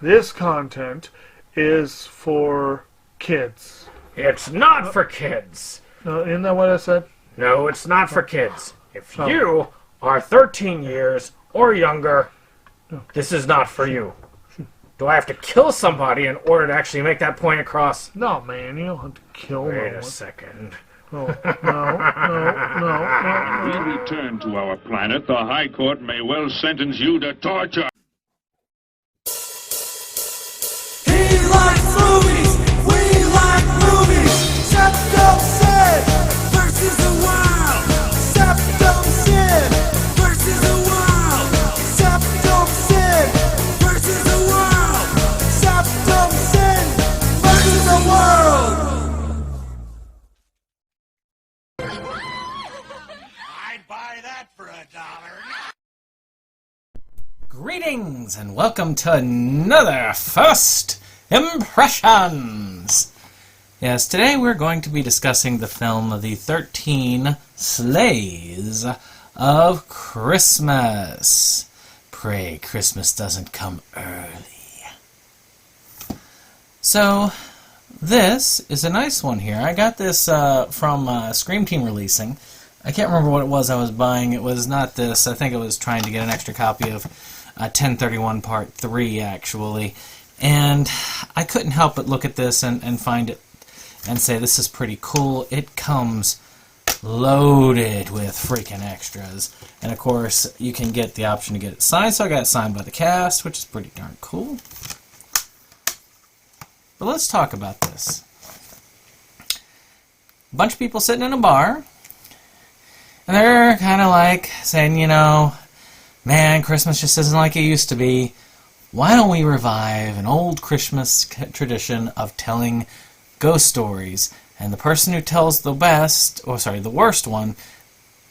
This content is for kids. It's not for kids. Isn't that what I said? No, it's not for kids. If you are 13 years or younger, this is not for you. Do I have to kill somebody in order to actually make that point across? No, man, you don't have to kill no one. Wait a second. No. We return to our planet. The High Court may well sentence you to torture. He likes movies, we like movies. SeptumSin versus the world. SeptumSin versus the world. SeptumSin versus the world. SeptumSin versus the world. I'd buy that for $1. Greetings and welcome to another First Impressions! Yes, today we're going to be discussing the film The 13 Sleighs of Christmas. Pray Christmas doesn't come early. So, this is a nice one here. I got this from Scream Team Releasing. I can't remember what it was I was buying. It was not this. I think I was trying to get an extra copy of 1031 Part 3, actually. And I couldn't help but look at this and find it and say, this is pretty cool. It comes loaded with freaking extras. And, of course, you can get the option to get it signed. So I got it signed by the cast, which is pretty darn cool. But let's talk about this. A bunch of people sitting in a bar. And they're kind of like saying, you know, man, Christmas just isn't like it used to be. Why don't we revive an old Christmas tradition of telling ghost stories? And the person who tells the the worst one,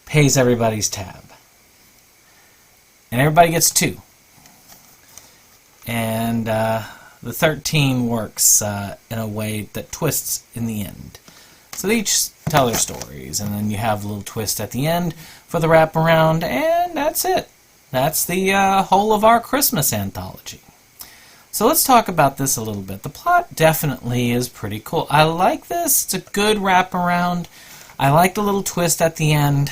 pays everybody's tab. And everybody gets 2. And the 13 works in a way that twists in the end. So they each tell their stories, and then you have a little twist at the end for the wraparound, and that's it. That's the whole of our Christmas anthology. So let's talk about this a little bit. The plot definitely is pretty cool. I like this. It's a good wraparound. I like the little twist at the end.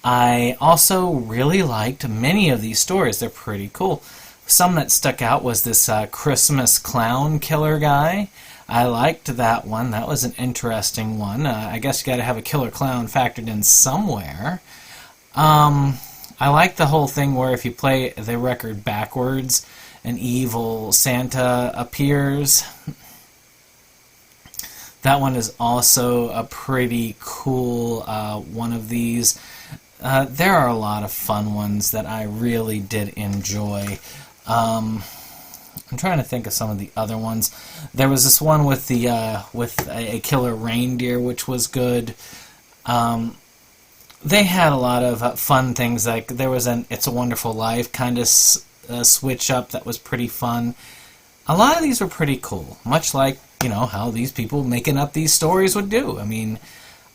I also really liked many of these stories. They're pretty cool. Some that stuck out was this Christmas clown killer guy. I liked that one. That was an interesting one. I guess you got to have a killer clown factored in somewhere. I like the whole thing where if you play the record backwards, an evil Santa appears. That one is also a pretty cool one of these. There are a lot of fun ones that I really did enjoy. I'm trying to think of some of the other ones. There was this one with the with a killer reindeer, which was good. They had a lot of fun things. Like there was an "It's a Wonderful Life" kind of switch up that was pretty fun. A lot of these were pretty cool, much like how these people making up these stories would do. I mean,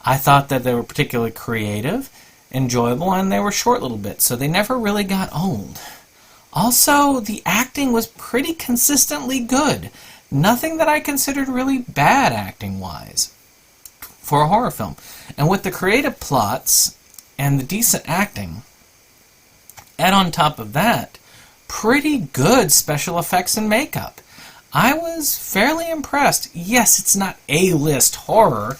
I thought that they were particularly creative, enjoyable, and they were short little bits, so they never really got old. Also, the acting was pretty consistently good. Nothing that I considered really bad acting-wise for a horror film. And with the creative plots and the decent acting, and on top of that, pretty good special effects and makeup. I was fairly impressed. Yes, it's not A-list horror.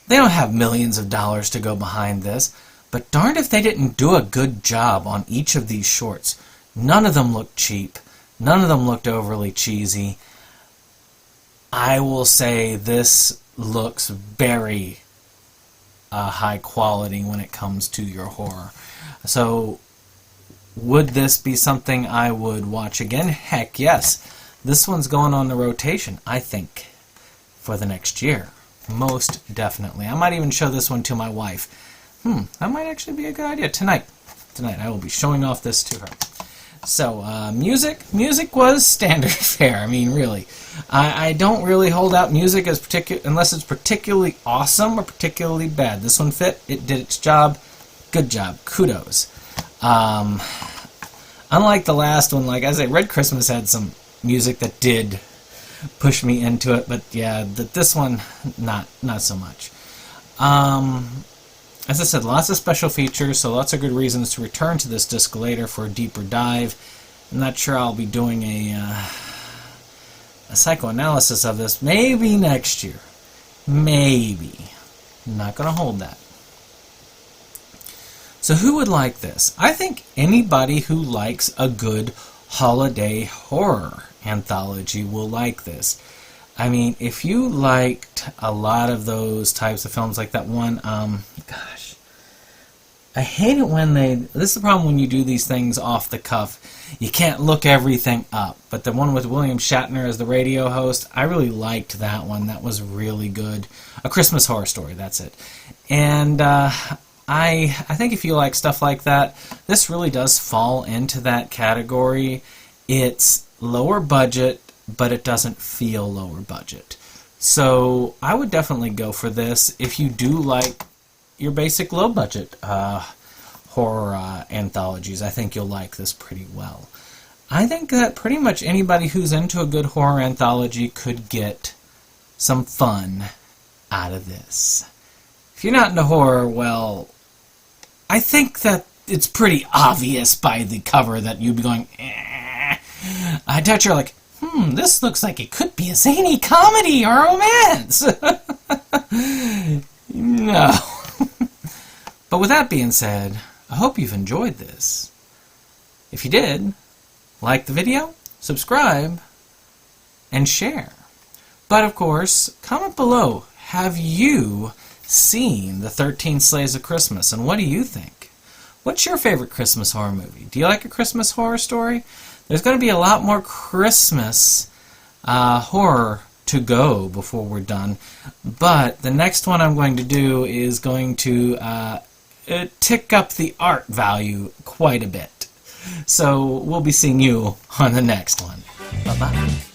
They don't have millions of dollars to go behind this, but darned if they didn't do a good job on each of these shorts. None of them looked cheap. None of them looked overly cheesy. I will say this looks very high quality when it comes to your horror. So, would this be something I would watch again? Heck yes. This one's going on the rotation, I think, for the next year. Most definitely. I might even show this one to my wife. That might actually be a good idea. Tonight I will be showing off this to her. So, music was standard fare. I mean, really. I don't really hold out music as unless it's particularly awesome or particularly bad. This one fit. It did its job. Good job. Kudos. Unlike the last one, like I say, Red Christmas had some music that did push me into it, but yeah, this one, not so much. As I said, lots of special features, so lots of good reasons to return to this disc later for a deeper dive. I'm not sure I'll be doing a psychoanalysis of this. Maybe next year. Maybe. I'm not going to hold that. So who would like this? I think anybody who likes a good holiday horror anthology will like this. I mean, if you liked a lot of those types of films, like that one, gosh, I hate it when this is the problem when you do these things off the cuff. You can't look everything up. But the one with William Shatner as the radio host, I really liked that one. That was really good. A Christmas Horror Story, that's it. And I think if you like stuff like that, this really does fall into that category. It's lower budget, but it doesn't feel lower budget. So I would definitely go for this if you do like your basic low budget horror anthologies. I think you'll like this pretty well. I think that pretty much anybody who's into a good horror anthology could get some fun out of this. If you're not into horror, well, I think that it's pretty obvious by the cover that you'd be going, eh. I doubt you're like, this looks like it could be a zany comedy or romance. No. But with that being said, I hope you've enjoyed this. If you did, like the video, subscribe, and share. But of course, comment below, have you seen the 13 Slaves of Christmas, and what do you think? What's your favorite Christmas horror movie? Do you like A Christmas Horror Story? There's going to be a lot more Christmas horror to go before we're done, but the next one I'm going to do is going to tick up the art value quite a bit. So we'll be seeing you on the next one. Bye-bye.